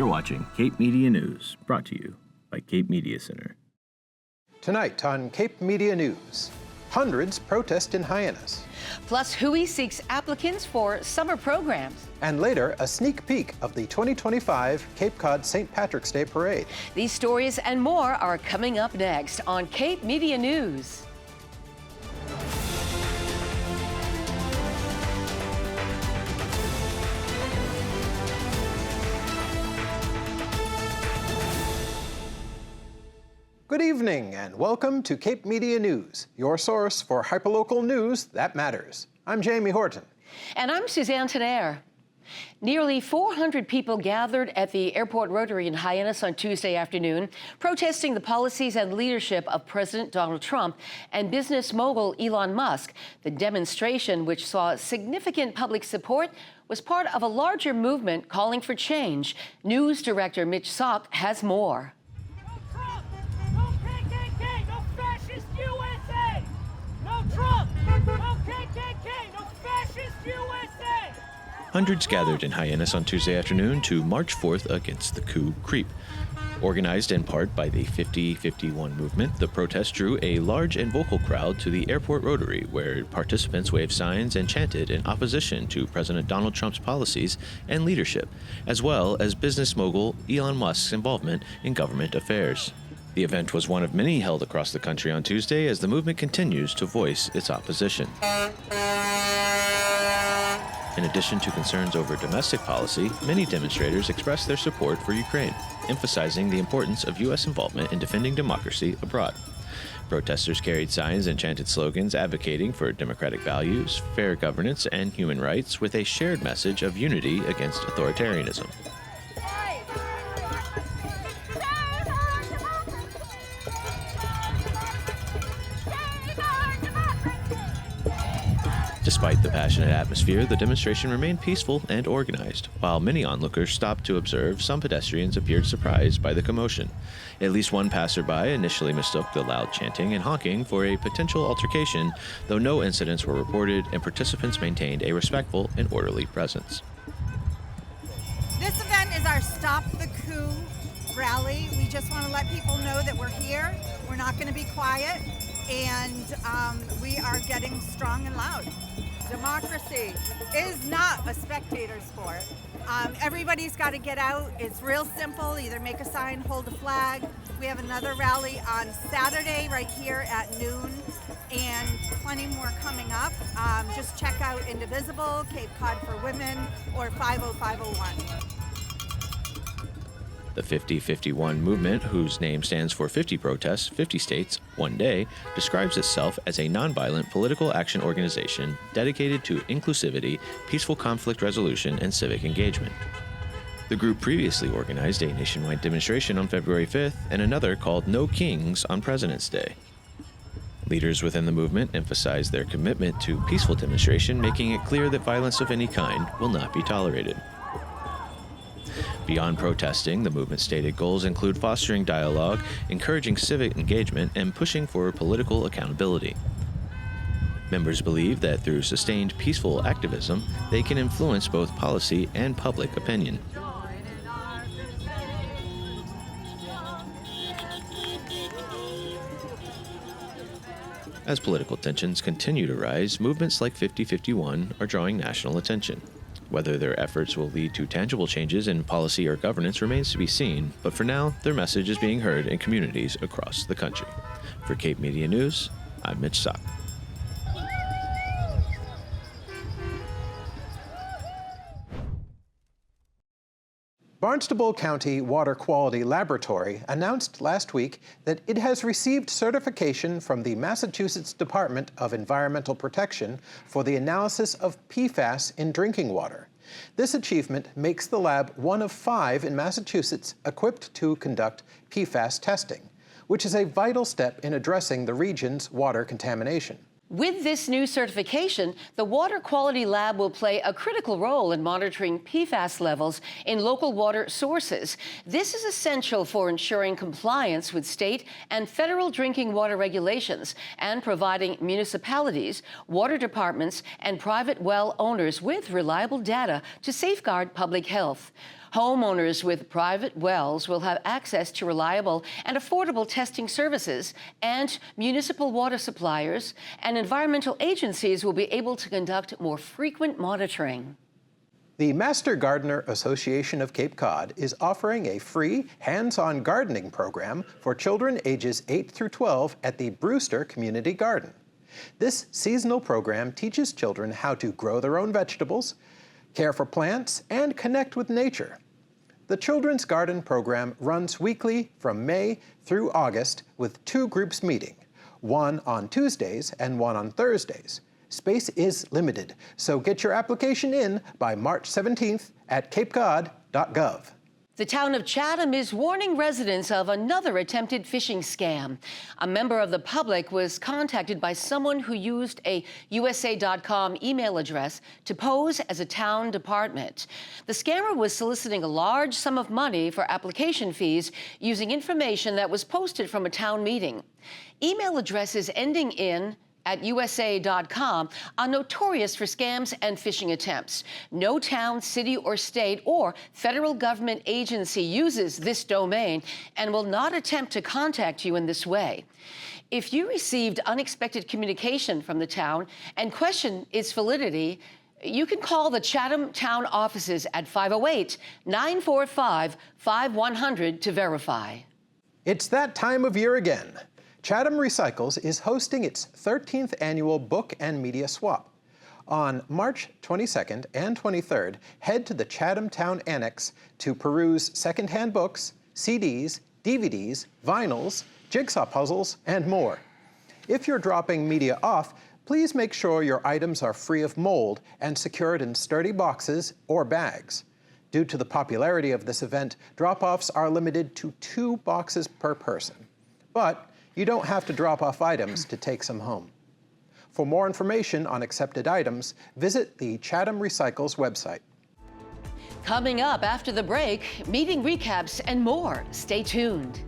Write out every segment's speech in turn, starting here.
You're watching Cape Media News, brought to you by Cape Media Center. Tonight on Cape Media News, hundreds protest in Hyannis. Plus, Hui seeks applicants for summer programs. And later, a sneak peek of the 2025 Cape Cod St. Patrick's Day Parade. These stories and more are coming up next on Cape Media News. Good evening and welcome to Cape Media News, your source for hyperlocal news that matters. I'm Jamie Horton. And I'm Suzanne Tenaire. Nearly 400 people gathered at the Airport Rotary in Hyannis on Tuesday afternoon, protesting the policies and leadership of President Donald Trump and business mogul Elon Musk. The demonstration, which saw significant public support, was part of a larger movement calling for change. News director Mitch Sock has more. Hundreds gathered in Hyannis on Tuesday afternoon to march forth against the coup creep. Organized in part by the 50-51 movement, the protest drew a large and vocal crowd to the Airport Rotary, where participants waved signs and chanted in opposition to President Donald Trump's policies and leadership, as well as business mogul Elon Musk's involvement in government affairs. The event was one of many held across the country on Tuesday as the movement continues to voice its opposition. In addition to concerns over domestic policy, many demonstrators expressed their support for Ukraine, emphasizing the importance of U.S. involvement in defending democracy abroad. Protesters carried signs and chanted slogans advocating for democratic values, fair governance, and human rights, with a shared message of unity against authoritarianism. Despite the passionate atmosphere, the demonstration remained peaceful and organized. While many onlookers stopped to observe, some pedestrians appeared surprised by the commotion. At least one passerby initially mistook the loud chanting and honking for a potential altercation, though no incidents were reported and participants maintained a respectful and orderly presence. This event is our Stop the Coup rally. We just want to let people know that we're here. We're not going to be quiet, and we are getting strong and loud. Democracy is not a spectator sport. Everybody's got to get out. It's real simple. Either make a sign, hold a flag. We have another rally on Saturday right here at noon, and plenty more coming up. Just check out Indivisible, Cape Cod for Women, or 50501. The 50-51 movement, whose name stands for 50 protests, 50 states, 1 day, describes itself as a nonviolent political action organization dedicated to inclusivity, peaceful conflict resolution, and civic engagement. The group previously organized a nationwide demonstration on February 5th and another called No Kings on President's Day. Leaders within the movement emphasized their commitment to peaceful demonstration, making it clear that violence of any kind will not be tolerated. Beyond protesting, the movement's stated goals include fostering dialogue, encouraging civic engagement, and pushing for political accountability. Members believe that through sustained peaceful activism, they can influence both policy and public opinion. As political tensions continue to rise, movements like 50-51 are drawing national attention. Whether their efforts will lead to tangible changes in policy or governance remains to be seen, but for now, their message is being heard in communities across the country. For Cape Media News, I'm Mitch Sock. Barnstable County Water Quality Laboratory announced last week that it has received certification from the Massachusetts Department of Environmental Protection for the analysis of PFAS in drinking water. This achievement makes the lab one of 5 in Massachusetts equipped to conduct PFAS testing, which is a vital step in addressing the region's water contamination. With this new certification, the Water Quality Lab will play a critical role in monitoring PFAS levels in local water sources. This is essential for ensuring compliance with state and federal drinking water regulations and providing municipalities, water departments, and private well owners with reliable data to safeguard public health. Homeowners with private wells will have access to reliable and affordable testing services, and municipal water suppliers and environmental agencies will be able to conduct more frequent monitoring. The Master Gardener Association of Cape Cod is offering a free hands-on gardening program for children ages 8 through 12 at the Brewster Community Garden. This seasonal program teaches children how to grow their own vegetables, care for plants, and connect with nature. The Children's Garden program runs weekly from May through August with 2 groups meeting, one on Tuesdays and one on Thursdays. Space is limited, so get your application in by March 17th at capecod.gov. The town of Chatham is warning residents of another attempted phishing scam. A member of the public was contacted by someone who used a USA.com email address to pose as a town department. The scammer was soliciting a large sum of money for application fees using information that was posted from a town meeting. Email addresses ending in @USA.com are notorious for scams and phishing attempts. No town, city, or state or federal government agency uses this domain and will not attempt to contact you in this way. If you received unexpected communication from the town and question its validity, you can call the Chatham Town offices at 508-945-5100 to verify. It's that time of year again. Chatham Recycles is hosting its 13th annual Book and Media Swap. On March 22nd and 23rd, head to the Chatham Town Annex to peruse secondhand books, CDs, DVDs, vinyls, jigsaw puzzles, and more. If you're dropping media off, please make sure your items are free of mold and secured in sturdy boxes or bags. Due to the popularity of this event, drop-offs are limited to 2 boxes per person. But you don't have to drop off items to take some home. For more information on accepted items, visit the Chatham Recycles website. Coming up after the break, meeting recaps and more. Stay tuned.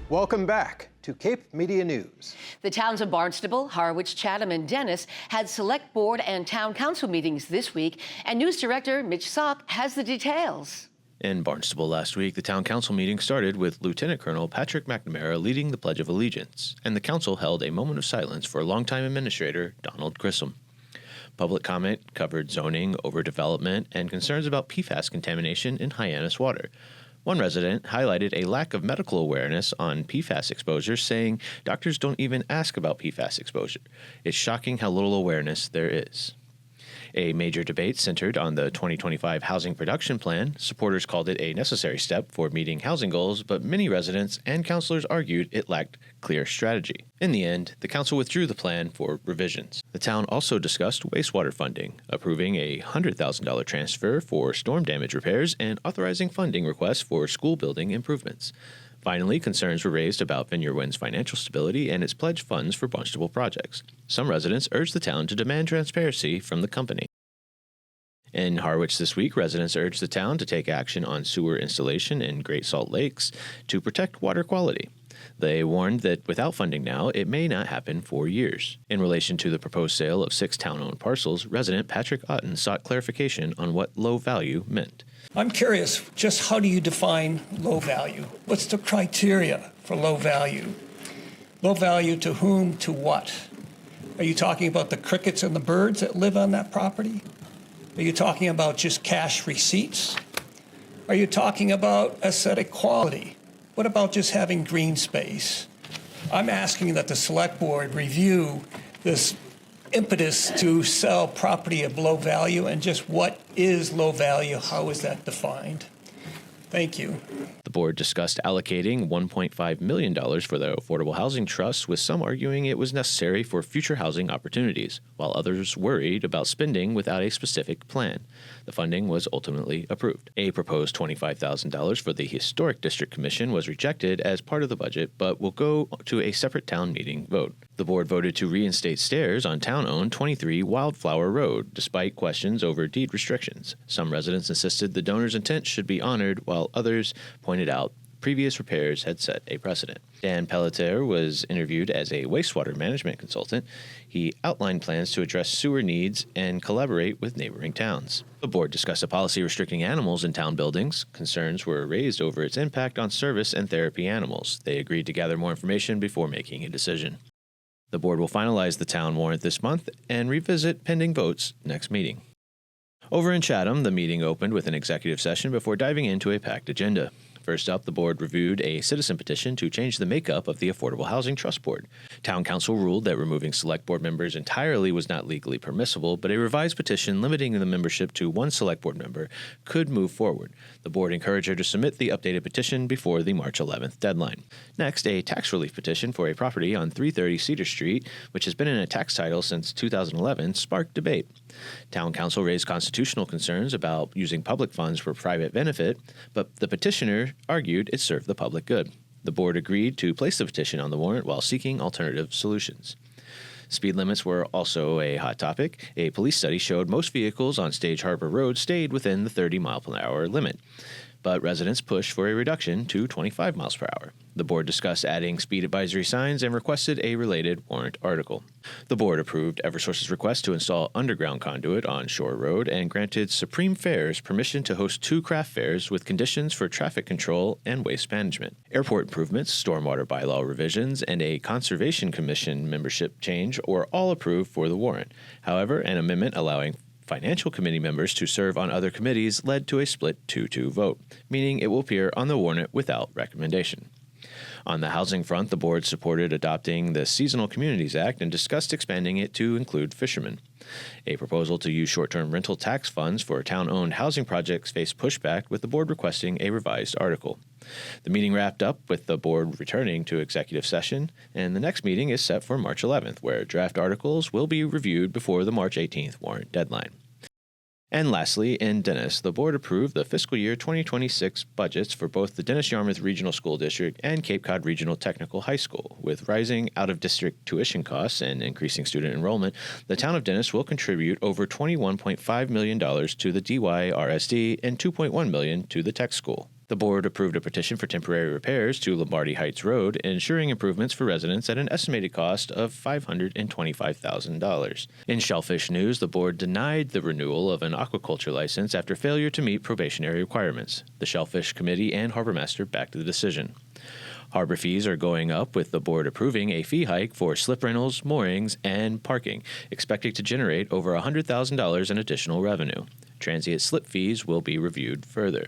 Welcome back to Cape Media News. The towns of Barnstable, Harwich, Chatham, and Dennis had select board and town council meetings this week, and news director Mitch Sock has the details. In Barnstable last week, the town council meeting started with Lieutenant Colonel Patrick McNamara leading the Pledge of Allegiance, and the council held a moment of silence for longtime administrator Donald Grissom. Public comment covered zoning, overdevelopment, and concerns about PFAS contamination in Hyannis water. One resident highlighted a lack of medical awareness on PFAS exposure, saying doctors don't even ask about PFAS exposure. It's shocking how little awareness there is. A major debate centered on the 2025 housing production plan. Supporters called it a necessary step for meeting housing goals, but many residents and councilors argued it lacked clear strategy. In the end, the council withdrew the plan for revisions. The town also discussed wastewater funding, approving a $100,000 transfer for storm damage repairs and authorizing funding requests for school building improvements. Finally, concerns were raised about Vineyard Wind's financial stability and its pledged funds for Barnstable projects. Some residents urged the town to demand transparency from the company. In Harwich this week, residents urged the town to take action on sewer installation in Great Salt Lakes to protect water quality. They warned that without funding now, it may not happen for years. In relation to the proposed sale of 6 town-owned parcels, resident Patrick Otten sought clarification on what low value meant. I'm curious, just how do you define low value? What's the criteria for low value? Low value to whom, to what? Are you talking about the crickets and the birds that live on that property? Are you talking about just cash receipts? Are you talking about aesthetic quality? What about just having green space? I'm asking that the select board review this impetus to sell property of low value and just what is low value, how is that defined? Thank you. The board discussed allocating $1.5 million for the Affordable Housing Trust, with some arguing it was necessary for future housing opportunities, while others worried about spending without a specific plan. The funding was ultimately approved. A proposed $25,000 for the Historic District Commission was rejected as part of the budget, but will go to a separate town meeting vote. The board voted to reinstate stairs on town-owned 23 Wildflower Road, despite questions over deed restrictions. Some residents insisted the donor's intent should be honored, while others pointed out previous repairs had set a precedent. Dan Pelletier was interviewed as a wastewater management consultant. He outlined plans to address sewer needs and collaborate with neighboring towns. The board discussed a policy restricting animals in town buildings. Concerns were raised over its impact on service and therapy animals. They agreed to gather more information before making a decision. The board will finalize the town warrant this month and revisit pending votes next meeting. Over in Chatham, the meeting opened with an executive session before diving into a packed agenda. First up, the board reviewed a citizen petition to change the makeup of the Affordable Housing Trust Board. Town council ruled that removing select board members entirely was not legally permissible, but a revised petition limiting the membership to one select board member could move forward. The board encouraged her to submit the updated petition before the March 11th deadline. Next, a tax relief petition for a property on 330 Cedar Street, which has been in a tax title since 2011, sparked debate. Town council raised constitutional concerns about using public funds for private benefit, but the petitioner argued it served the public good. The board agreed to place the petition on the warrant while seeking alternative solutions. Speed limits were also a hot topic. A police study showed most vehicles on Stage Harbor Road stayed within the 30 mile per hour limit, but residents pushed for a reduction to 25 miles per hour. The board discussed adding speed advisory signs and requested a related warrant article. The board approved Eversource's request to install underground conduit on Shore Road and granted Supreme Fairs permission to host 2 craft fairs with conditions for traffic control and waste management. Airport improvements, stormwater bylaw revisions, and a Conservation Commission membership change were all approved for the warrant. However, an amendment allowing Financial Committee members to serve on other committees led to a split 2-2 vote, meaning it will appear on the warrant without recommendation. On the housing front, the board supported adopting the Seasonal Communities Act and discussed expanding it to include fishermen. A proposal to use short-term rental tax funds for town-owned housing projects faced pushback, with the board requesting a revised article. The meeting wrapped up with the board returning to executive session, and the next meeting is set for March 11th, where draft articles will be reviewed before the March 18th warrant deadline. And lastly, in Dennis, the board approved the fiscal year 2026 budgets for both the Dennis-Yarmouth Regional School District and Cape Cod Regional Technical High School. With rising out-of-district tuition costs and increasing student enrollment, the town of Dennis will contribute over $21.5 million to the DYRSD and $2.1 million to the tech school. The board approved a petition for temporary repairs to Lombardi Heights Road, ensuring improvements for residents at an estimated cost of $525,000. In shellfish news, the board denied the renewal of an aquaculture license after failure to meet probationary requirements. The Shellfish Committee and Harbormaster backed the decision. Harbor fees are going up, with the board approving a fee hike for slip rentals, moorings, and parking, expected to generate over $100,000 in additional revenue. Transient slip fees will be reviewed further.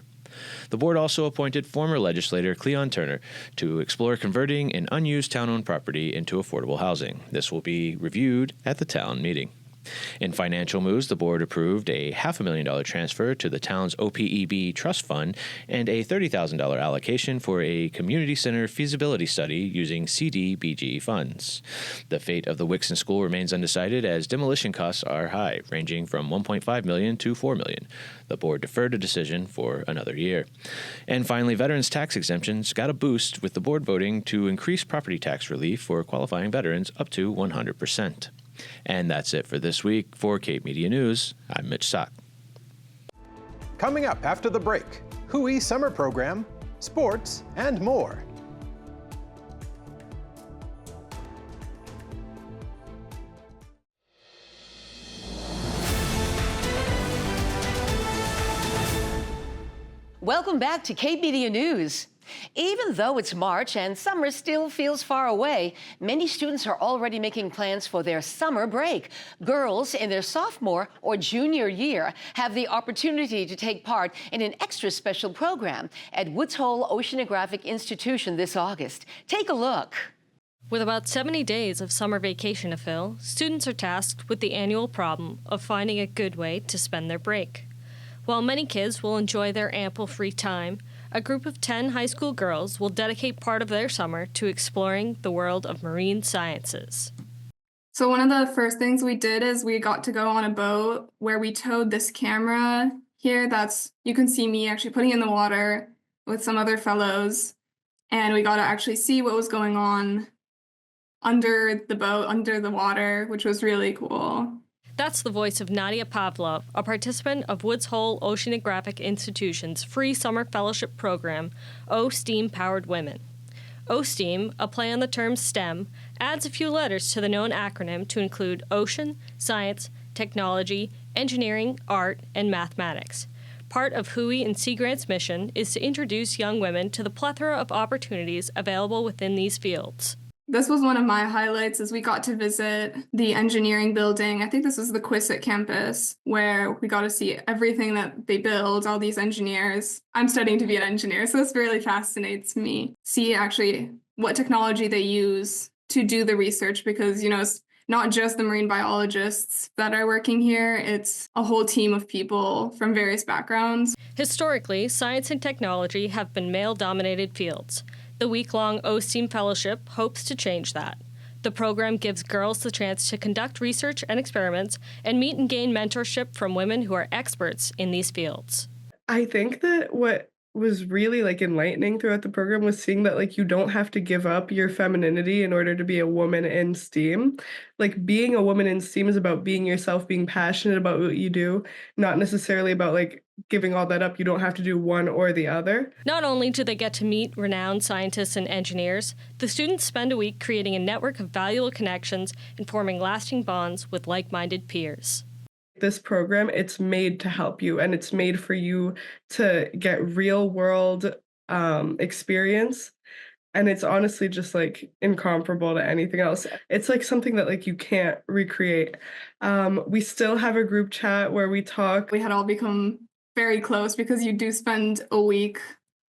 The board also appointed former legislator Cleon Turner to explore converting an unused town-owned property into affordable housing. This will be reviewed at the town meeting. In financial moves, the board approved a $500,000 transfer to the town's OPEB trust fund and a $30,000 allocation for a community center feasibility study using CDBG funds. The fate of the Wixon School remains undecided, as demolition costs are high, ranging from $1.5 million to $4 million. The board deferred a decision for another year. And finally, veterans tax exemptions got a boost, with the board voting to increase property tax relief for qualifying veterans up to 100%. And that's it for this week. For Cape Media News, I'm Mitch Sock. Coming up after the break, Hui Summer Program, sports, and more. Welcome back to Cape Media News. Even though it's March and summer still feels far away, many students are already making plans for their summer break. Girls in their sophomore or junior year have the opportunity to take part in an extra special program at Woods Hole Oceanographic Institution this August. Take a look. With about 70 days of summer vacation to fill, students are tasked with the annual problem of finding a good way to spend their break. While many kids will enjoy their ample free time, a group of 10 high school girls will dedicate part of their summer to exploring the world of marine sciences. So one of the first things we did is we got to go on a boat where we towed this camera here. You can see me actually putting in the water with some other fellows, and we got to actually see what was going on under the boat, under the water, which was really cool. That's the voice of Nadia Pavlov, a participant of Woods Hole Oceanographic Institution's free summer fellowship program, O STEAM Powered Women. OSTEAM, a play on the term STEM, adds a few letters to the known acronym to include ocean, science, technology, engineering, art, and mathematics. Part of Hui and Sea Grant's mission is to introduce young women to the plethora of opportunities available within these fields. This was one of my highlights as we got to visit the engineering building. I think this was the Quissett campus, where we got to see everything that they build, all these engineers. I'm studying to be an engineer, so this really fascinates me. See actually what technology they use to do the research, because, it's not just the marine biologists that are working here, it's a whole team of people from various backgrounds. Historically, science and technology have been male-dominated fields. The week-long OSTEAM Fellowship hopes to change that. The program gives girls the chance to conduct research and experiments and meet and gain mentorship from women who are experts in these fields. I think that what was really enlightening throughout the program was seeing that you don't have to give up your femininity in order to be a woman in STEAM. Being a woman in STEAM is about being yourself, being passionate about what you do, not necessarily about giving all that up. You don't have to do one or the other. Not only do they get to meet renowned scientists and engineers, the students spend a week creating a network of valuable connections and forming lasting bonds with like-minded peers. This program, it's made to help you, and it's made for you to get real world experience. And it's honestly just incomparable to anything else. It's something that you can't recreate. We still have a group chat where we talk. We had all become very close because you do spend a week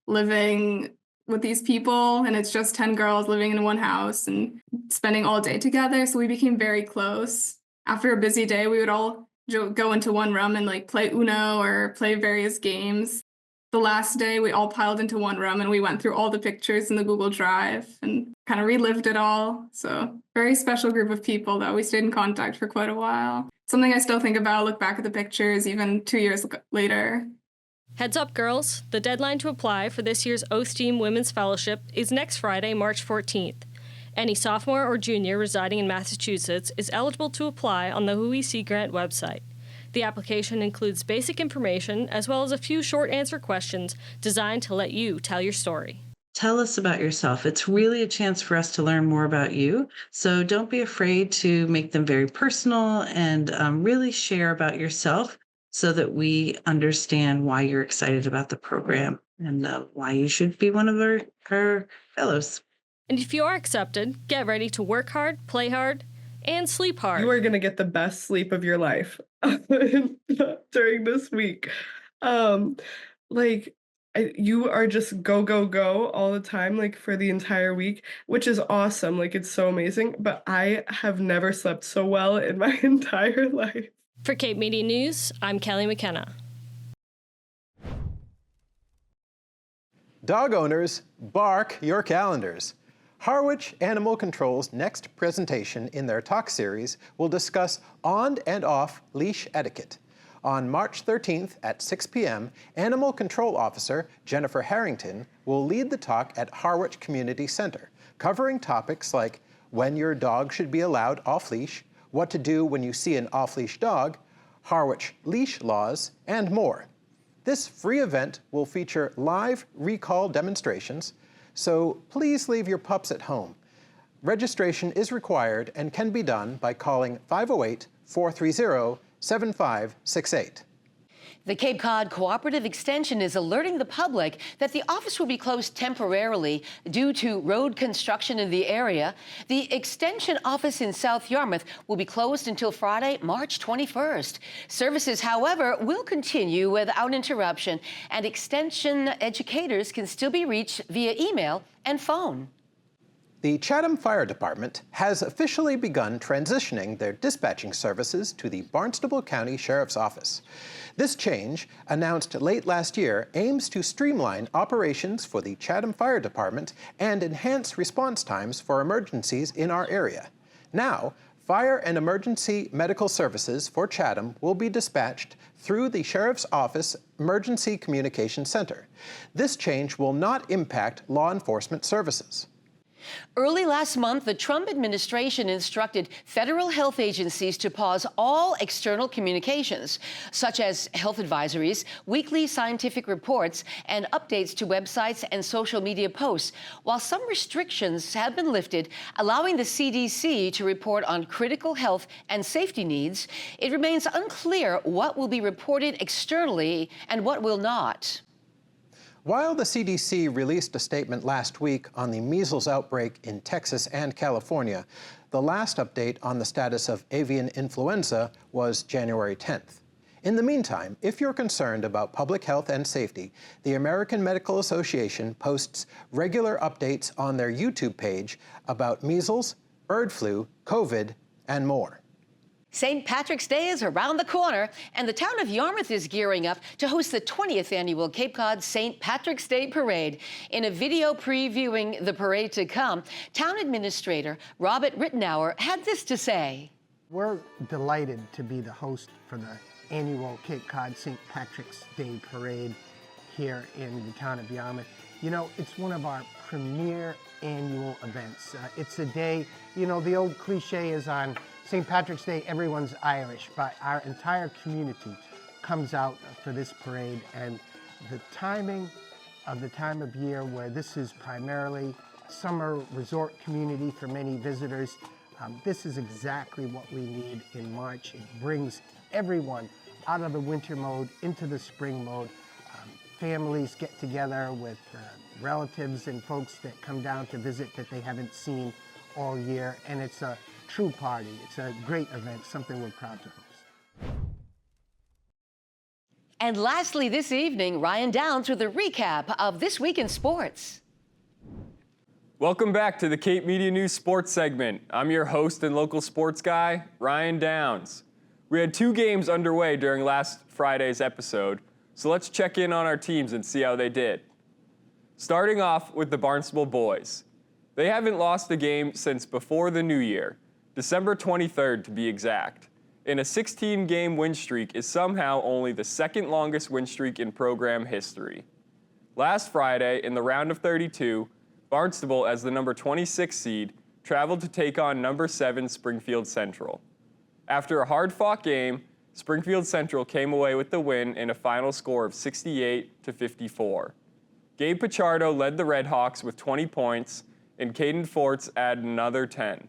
living with these people, and it's just 10 girls living in one house and spending all day together. So we became very close. After a busy day, we would all go into one room and play Uno or play various games. The last day, we all piled into one room and we went through all the pictures in the Google Drive and kind of relived it all. So very special group of people that we stayed in contact for quite a while. Something I still think about, look back at the pictures even 2 years later. Heads up, girls. The deadline to apply for this year's OSTEAM Women's Fellowship is next Friday, March 14th. Any sophomore or junior residing in Massachusetts is eligible to apply on the Hui Sea Grant website. The application includes basic information as well as a few short answer questions designed to let you tell your story. Tell us about yourself. It's really a chance for us to learn more about you. So don't be afraid to make them very personal and really share about yourself so that we understand why you're excited about the program and why you should be one of our fellows. And if you are accepted, get ready to work hard, play hard, and sleep hard. You are going to get the best sleep of your life during this week. You are just go, go, go all the time, for the entire week, which is awesome. It's so amazing. But I have never slept so well in my entire life. For Cape Media News, I'm Kelly McKenna. Dog owners, bark your calendars. Harwich Animal Control's next presentation in their talk series will discuss on and off leash etiquette. On March 13th at 6 p.m., Animal Control Officer Jennifer Harrington will lead the talk at Harwich Community Center, covering topics like when your dog should be allowed off-leash, what to do when you see an off-leash dog, Harwich leash laws, and more. This free event will feature live recall demonstrations, so please leave your pups at home. Registration is required and can be done by calling 508-430-7568. The Cape Cod Cooperative Extension is alerting the public that the office will be closed temporarily due to road construction in the area. The Extension office in South Yarmouth will be closed until Friday, March 21st. Services, however, will continue without interruption, and Extension educators can still be reached via email and phone. The Chatham Fire Department has officially begun transitioning their dispatching services to the Barnstable County Sheriff's Office. This change, announced late last year, aims to streamline operations for the Chatham Fire Department and enhance response times for emergencies in our area. Now, fire and emergency medical services for Chatham will be dispatched through the Sheriff's Office Emergency Communication Center. This change will not impact law enforcement services. Early last month, the Trump administration instructed federal health agencies to pause all external communications, such as health advisories, weekly scientific reports, and updates to websites and social media posts, while some restrictions have been lifted, allowing the CDC to report on critical health and safety needs. It remains unclear what will be reported externally and what will not. While the CDC released a statement last week on the measles outbreak in Texas and California, the last update on the status of avian influenza was January 10th. In the meantime, if you're concerned about public health and safety, the American Medical Association posts regular updates on their YouTube page about measles, bird flu, COVID, and more. St. Patrick's Day is around the corner, and the town of Yarmouth is gearing up to host the 20th annual Cape Cod St. Patrick's Day Parade. In a video previewing the parade to come, town administrator Robert Rittenauer had this to say. We're delighted to be the host for the annual Cape Cod St. Patrick's Day Parade here in the town of Yarmouth. You know, it's one of our premier annual events. It's a day, you know, the old cliche is on St. Patrick's Day, everyone's Irish, but our entire community comes out for this parade, and the timing of the time of year where this is primarily a summer resort community for many visitors, this is exactly what we need in March. It brings everyone out of the winter mode into the spring mode. Families get together with relatives and folks that come down to visit that they haven't seen all year, and it's a true party. It's a great event, something we're proud to host. And lastly this evening, Ryan Downs with a recap of This Week in Sports. Welcome back to the Cape Media News Sports segment. I'm your host and local sports guy, Ryan Downs. We had 2 games underway during last Friday's episode, so let's check in on our teams and see how they did. Starting off with the Barnstable boys. They haven't lost a game since before the new year, December 23rd to be exact, and a 16-game win streak is somehow only the second longest win streak in program history. Last Friday, in the round of 32, Barnstable, as the number 26 seed, traveled to take on number 7 Springfield Central. After a hard-fought game, Springfield Central came away with the win in a final score of 68-54. Gabe Pichardo led the Redhawks with 20 points, and Caden Forts added another 10.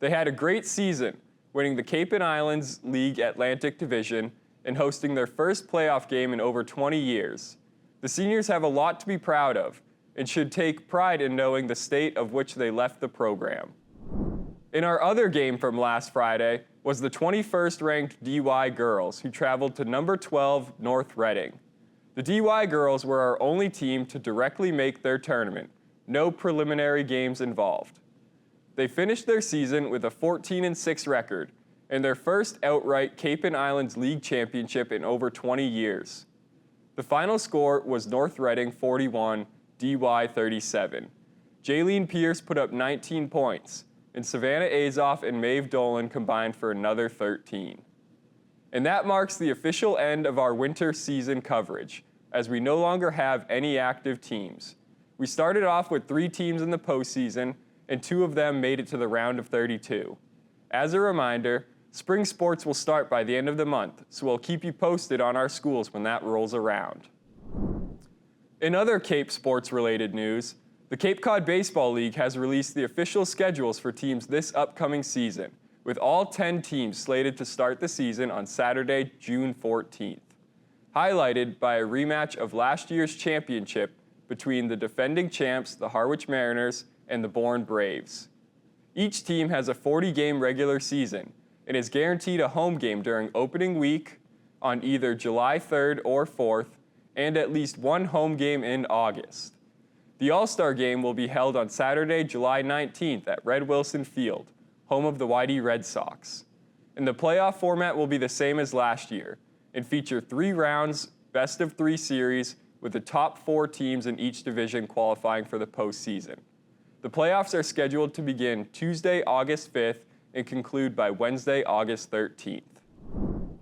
They had a great season, winning the Cape and Islands League Atlantic Division and hosting their first playoff game in over 20 years. The seniors have a lot to be proud of and should take pride in knowing the state of which they left the program. In our other game from last Friday was the 21st ranked DY girls, who traveled to number 12 North Reading. The DY girls were our only team to directly make their tournament. No preliminary games involved. They finished their season with a 14-6 record and their first outright Cape and Islands League championship in over 20 years. The final score was North Reading 41, DY 37. Jaylene Pierce put up 19 points, and Savannah Azoff and Maeve Dolan combined for another 13. And that marks the official end of our winter season coverage, as we no longer have any active teams. We started off with 3 teams in the postseason, and 2 of them made it to the round of 32. As a reminder, spring sports will start by the end of the month, so we'll keep you posted on our schools when that rolls around. In other Cape sports-related news, the Cape Cod Baseball League has released the official schedules for teams this upcoming season, with all 10 teams slated to start the season on Saturday, June 14th, highlighted by a rematch of last year's championship between the defending champs, the Harwich Mariners, and the Bourne Braves. Each team has a 40-game regular season and is guaranteed a home game during opening week on either July 3rd or 4th, and at least one home game in August. The All-Star Game will be held on Saturday, July 19th at Red Wilson Field, home of the Whitey Red Sox. And the playoff format will be the same as last year and feature 3 rounds, best-of-3 series, with the top 4 teams in each division qualifying for the postseason. The playoffs are scheduled to begin Tuesday, August 5th, and conclude by Wednesday, August 13th.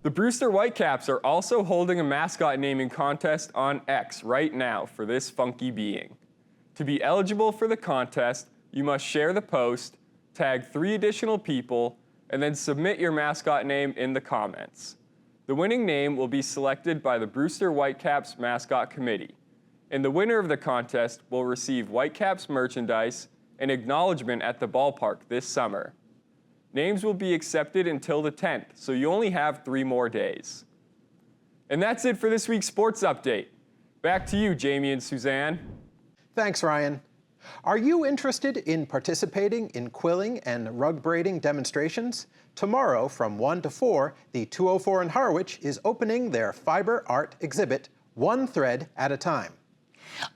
The Brewster Whitecaps are also holding a mascot naming contest on X right now for this funky being. To be eligible for the contest, You must share the post, tag 3 additional people, and then submit your mascot name in the comments. The winning name will be selected by the Brewster Whitecaps Mascot Committee, and the winner of the contest will receive Whitecaps merchandise and acknowledgement at the ballpark this summer. Names will be accepted until the 10th, so you only have 3 more days. And that's it for this week's Sports Update. Back to you, Jamie and Suzanne. Thanks, Ryan. Are you interested in participating in quilling and rug braiding demonstrations? Tomorrow from 1 to 4, the 204 in Harwich is opening their fiber art exhibit, One Thread at a Time.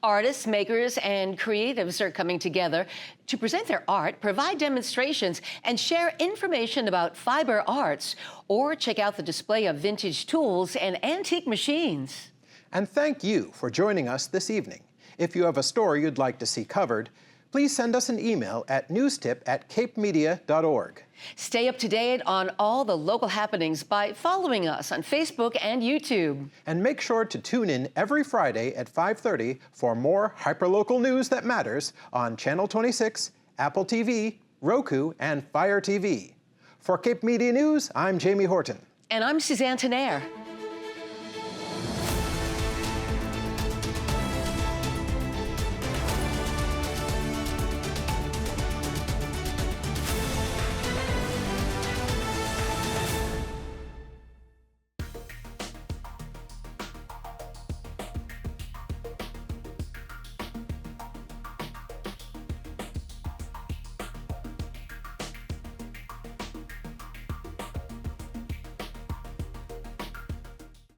Artists, makers, and creatives are coming together to present their art, provide demonstrations, and share information about fiber arts, or check out the display of vintage tools and antique machines. And thank you for joining us this evening. If you have a story you'd like to see covered, please send us an email at newstip@capemedia.org. Stay up to date on all the local happenings by following us on Facebook and YouTube. And make sure to tune in every Friday at 5:30 for more hyperlocal news that matters on Channel 26, Apple TV, Roku, and Fire TV. For Cape Media News, I'm Jamie Horton. And I'm Suzanne Tenaire.